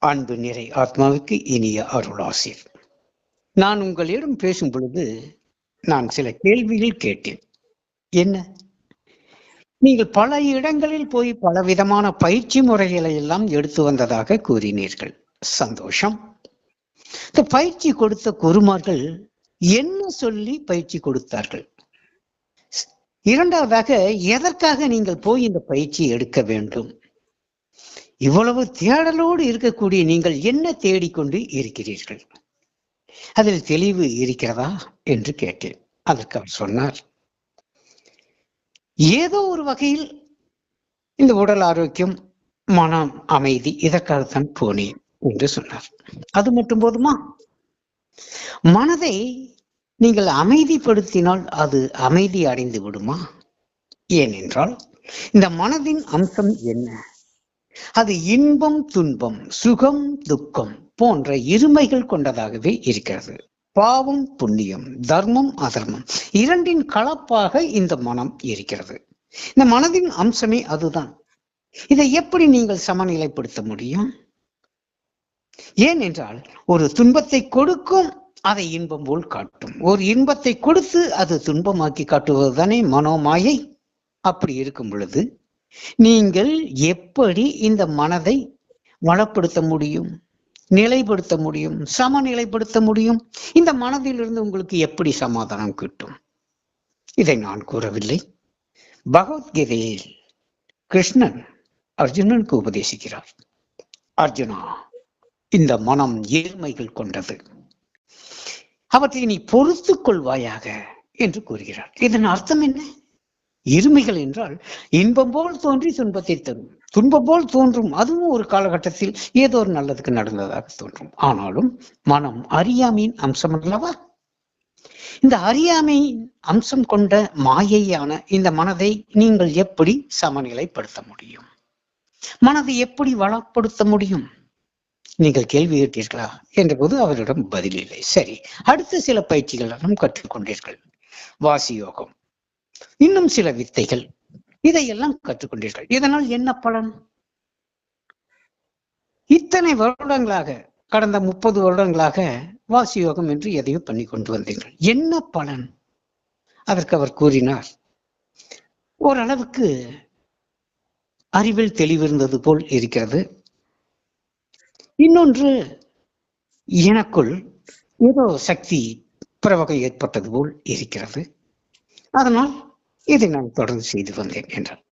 அன்பு நிறை ஆத்மாவுக்கு இனிய அருளாசிர். நான் உங்களிடம் பேசும் பொழுது நான் சில கேள்விகள் கேட்டேன். என்ன? நீங்கள் பல இடங்களில் போய் பலவிதமான பயிற்சி முறைகளை எல்லாம் எடுத்து வந்ததாக கூறினீர்கள். சந்தோஷம். இந்த பயிற்சி கொடுத்த குருமார்கள் என்ன சொல்லி பயிற்சி கொடுத்தார்கள்? இரண்டாவதாக, எதற்காக நீங்கள் போய் இந்த பயிற்சி எடுக்க வேண்டும்? இவ்வளவு தேடலோடு இருக்கக்கூடிய நீங்கள் என்ன தேடிக்கொண்டு இருக்கிறீர்கள்? அதில் தெளிவு இருக்கிறதா என்று கேட்டேன். அதற்கு அவர் சொன்னார், ஏதோ ஒரு வகையில் இந்த உடல் ஆரோக்கியம், மனம் அமைதி, இதற்காகத்தான் போனேன் என்று சொன்னார். அது மட்டும் போதுமா? மனதை நீங்கள் அமைதிப்படுத்தினால் அது அமைதி அடைந்து விடுமா? ஏனென்றால் இந்த மனதின் அம்சம் என்ன? அது இன்பம் துன்பம், சுகம் துக்கம் போன்ற இருமைகள் கொண்டதாகவே இருக்கிறது. பாவம் புண்ணியம், தர்மம் அதர்மம் இரண்டின் கலப்பாக இந்த மனம் இருக்கிறது. இந்த மனதின் அம்சமே அதுதான். இதை எப்படி நீங்கள் சமநிலைப்படுத்த முடியும்? ஏனென்றால் ஒரு துன்பத்தை கொடுக்கும், அதை இன்பம் போல் காட்டும். ஒரு இன்பத்தை கொடுத்து அது துன்பமாக்கி காட்டுவதுதானே மனோமாயை. அப்படி இருக்கும் பொழுது நீங்கள் எப்படி இந்த மனதை வளப்படுத்த முடியும், நிலைப்படுத்த முடியும், சமநிலைப்படுத்த முடியும்? இந்த மனதிலிருந்து உங்களுக்கு எப்படி சமாதானம் கிட்டும்? இதை நான் கூறவில்லை. பகவத்கீதையில் கிருஷ்ணன் அர்ஜுனனுக்கு உபதேசிக்கிறார். அர்ஜுனா, இந்த மனம் ஏழ்மைகள் கொண்டது, அவற்றை நீ பொறுத்துக் கொள்வாயாக என்று கூறுகிறார். இதன் அர்த்தம் என்ன? இருமைகள் என்றால் இன்பம் போல் தோன்றி துன்பத்தை தரும், துன்பம் போல் தோன்றும், அதுவும் ஒரு காலகட்டத்தில் ஏதோ ஒரு நல்லதுக்கு நடந்ததாக தோன்றும். ஆனாலும் மனம் அறியாமையின் அம்சம் அல்லவா? இந்த அறியாமையின் அம்சம் கொண்ட மாயையான இந்த மனதை நீங்கள் எப்படி சமநிலைப்படுத்த முடியும்? மனதை எப்படி வளப்படுத்த முடியும்? நீங்கள் கேள்வி கேட்டீர்களா என்ற போது அவரிடம் பதில் இல்லை. சரி, அடுத்த சில பயிற்சிகள் எல்லாம் கற்றுக்கொண்டீர்கள். வாசி யோகம், இன்னும் சில வித்தைகள், இதையெல்லாம் கற்றுக்கொண்டீர்கள். இதனால் என்ன பலன்? இத்தனை வருடங்களாக, கடந்த 30 வருடங்களாக வாசி யோகம் என்று எதையோ பண்ணி கொண்டு வந்தீர்கள். என்ன பலன்? அதற்கு அவர் கூறினார், ஓரளவுக்கு அறிவில் தெளிவிருந்தது போல் இருக்கிறது. இன்னொன்று, எனக்குள் ஏதோ சக்தி பிரவகம் ஏற்பட்டது போல் இருக்கிறது. அதனால் இதை நான் தொடர்ந்து செய்து வந்தேன் என்றார்.